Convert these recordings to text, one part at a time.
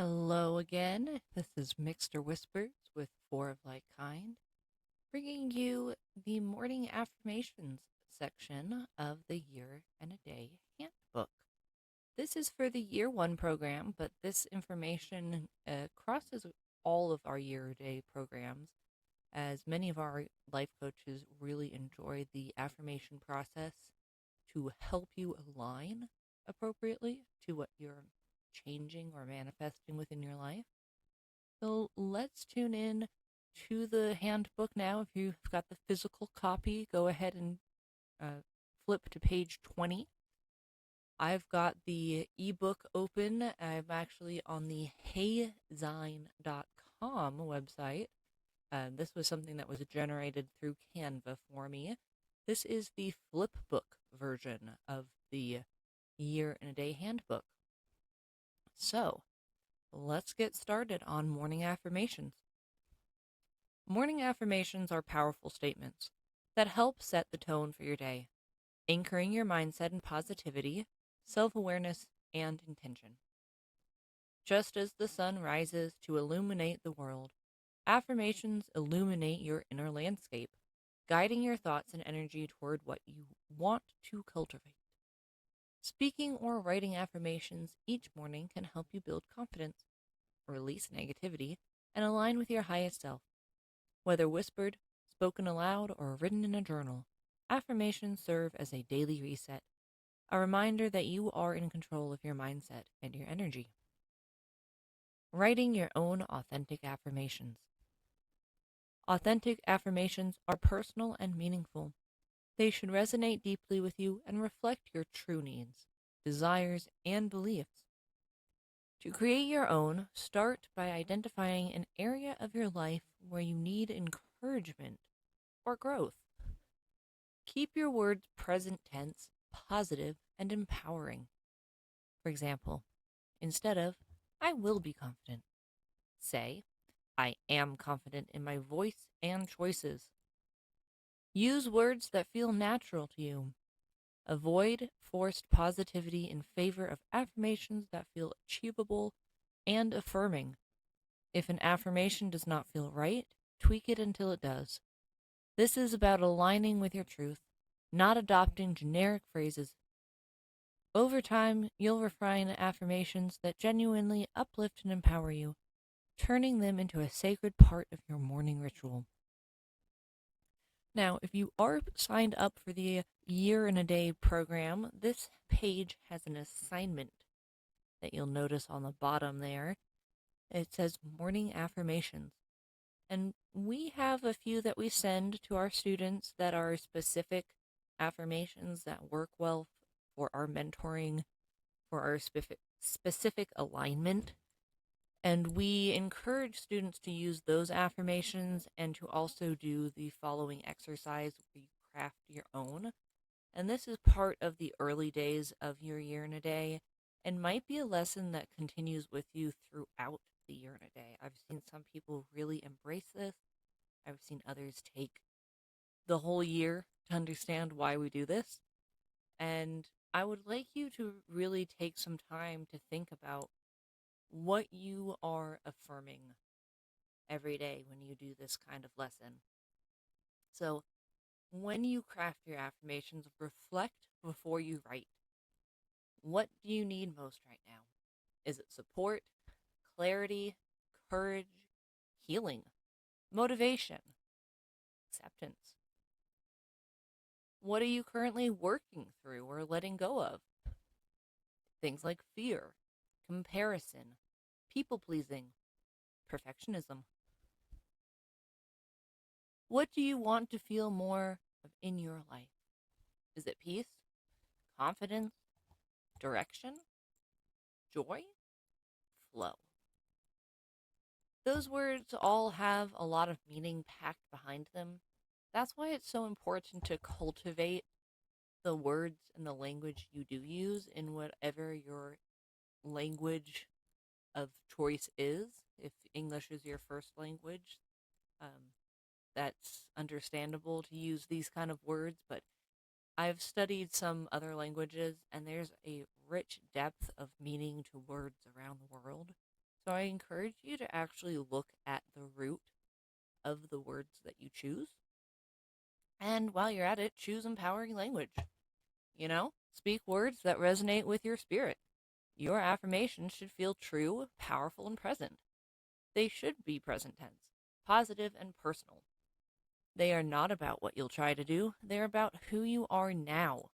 Hello again. This is Mixed Whispers with Four of Like Kind, bringing you the morning affirmations section of the Year and a Day Handbook. This is for the Year One program, but this information crosses all of our Year a Day programs, as many of our life coaches really enjoy the affirmation process to help you align appropriately to what you're changing or manifesting within your life. So let's tune in to the handbook now. If you've got the physical copy, go ahead and flip to page 20. I've got the ebook open. I'm actually on the heyzine.com website. This was something that was generated through Canva for me. This is the flip book version of the Year and a Day handbook. So, let's get started on morning affirmations. Morning affirmations are powerful statements that help set the tone for your day, anchoring your mindset in positivity, self-awareness, and intention. Just as the sun rises to illuminate the world, affirmations illuminate your inner landscape, guiding your thoughts and energy toward what you want to cultivate. Speaking or writing affirmations each morning can help you build confidence, release negativity, and align with your highest self. Whether whispered, spoken aloud, or written in a journal, affirmations serve as a daily reset, a reminder that you are in control of your mindset and your energy. Writing your own authentic affirmations. Authentic affirmations are personal and meaningful. They should resonate deeply with you and reflect your true needs, desires, and beliefs. To create your own, start by identifying an area of your life where you need encouragement or growth. Keep your words present tense, positive, and empowering. For example, instead of, I will be confident, say, I am confident in my voice and choices. Use words that feel natural to you. Avoid forced positivity in favor of affirmations that feel achievable and affirming. If an affirmation does not feel right, tweak it until it does. This is about aligning with your truth, not adopting generic phrases. Over time, you'll refine affirmations that genuinely uplift and empower you, turning them into a sacred part of your morning ritual. Now, if you are signed up for the Year in a Day program, this page has an assignment that you'll notice on the bottom there. It says morning affirmations. And we have a few that we send to our students that are specific affirmations that work well for our mentoring, for our specific alignment. And we encourage students to use those affirmations and to also do the following exercise where you craft your own. And this is part of the early days of your Year in a Day and might be a lesson that continues with you throughout the Year in a Day. I've seen some people really embrace this. I've seen others take the whole year to understand why we do this. And I would like you to really take some time to think about what you are affirming every day when you do this kind of lesson. So, when you craft your affirmations, reflect before you write. What do you need most right now? Is it support, clarity, courage, healing, motivation, acceptance? What are you currently working through or letting go of? Things like fear, comparison, people-pleasing, perfectionism. What do you want to feel more of in your life? Is it peace, confidence, direction, joy, flow? Those words all have a lot of meaning packed behind them. That's why it's so important to cultivate the words and the language you do use in whatever your language of choice is. If English is your first language, that's understandable to use these kind of words, but I've studied some other languages, and there's a rich depth of meaning to words around the world. So I encourage you to actually look at the root of the words that you choose. And while you're at it, choose empowering language. Speak words that resonate with your spirit. Your affirmations should feel true, powerful, and present. They should be present tense, positive, and personal. They are not about what you'll try to do, they're about who you are now,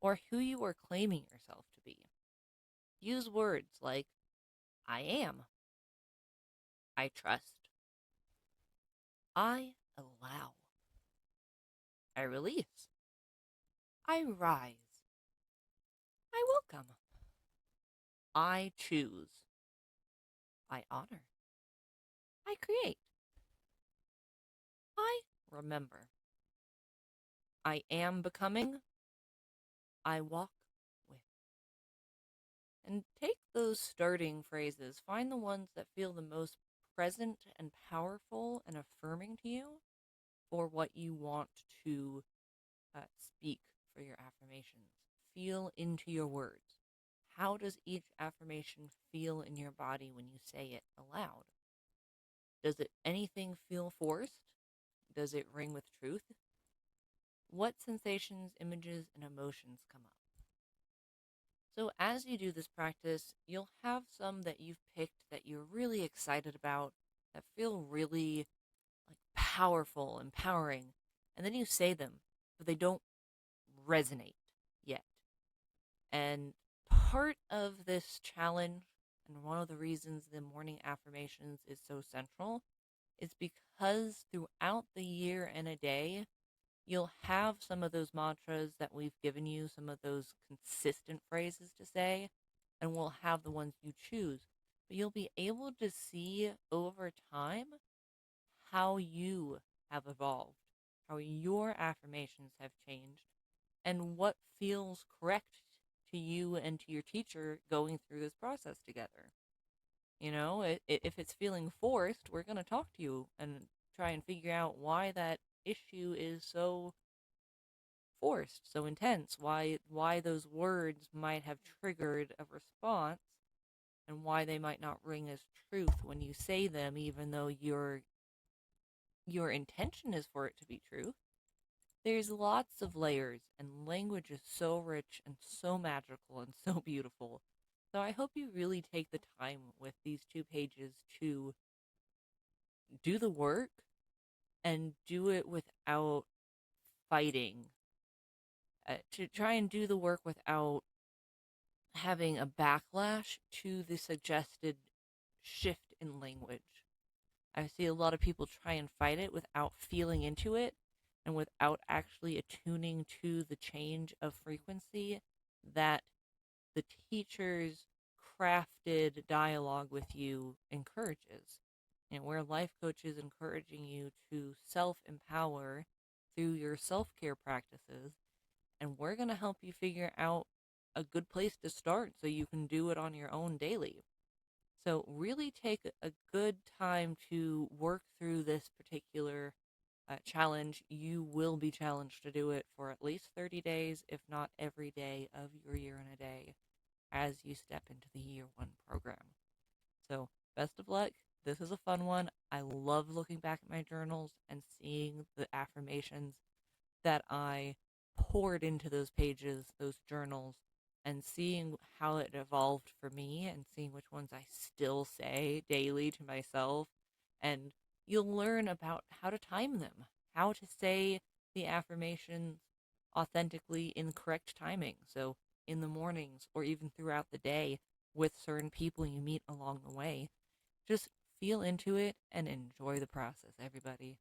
or who you are claiming yourself to be. Use words like I am, I trust, I allow, I release, I rise, I welcome, I choose, I honor, I create, I remember, I am becoming, I walk with. And take those starting phrases, find the ones that feel the most present and powerful and affirming to you for what you want to speak for your affirmations. Feel into your words. How does each affirmation feel in your body when you say it aloud? Does it anything feel forced? Does it ring with truth? What sensations, images, and emotions come up? So as you do this practice, you'll have some that you've picked that you're really excited about, that feel really like powerful, empowering, and then you say them, but they don't resonate yet. And part of this challenge, and one of the reasons the morning affirmations is so central, is because throughout the year and a day, you'll have some of those mantras that we've given you, some of those consistent phrases to say, and we'll have the ones you choose. But you'll be able to see over time how you have evolved, how your affirmations have changed, and what feels correct to you and to your teacher going through this process together. If it's feeling forced, we're going to talk to you and try and figure out why that issue is so forced, so intense, why those words might have triggered a response and why they might not ring as truth when you say them, even though your intention is for it to be true. There's lots of layers, and language is so rich and so magical and so beautiful. So I hope you really take the time with these 2 pages to do the work and do it without fighting, to try and do the work without having a backlash to the suggested shift in language. I see a lot of people try and fight it without feeling into it and without actually attuning to the change of frequency that the teacher's crafted dialogue with you encourages. And where life coach is encouraging you to self-empower through your self-care practices, and we're going to help you figure out a good place to start so you can do it on your own daily. So really take a good time to work through this particular challenge. You will be challenged to do it for at least 30 days, if not every day of your year and a day as you step into the year 1 program. So best of luck. This is a fun one. I love looking back at my journals and seeing the affirmations that I poured into those pages, those journals, and seeing how it evolved for me and seeing which ones I still say daily to myself. And you'll learn about how to time them, how to say the affirmations authentically in correct timing. So in the mornings or even throughout the day with certain people you meet along the way. Just feel into it and enjoy the process, everybody.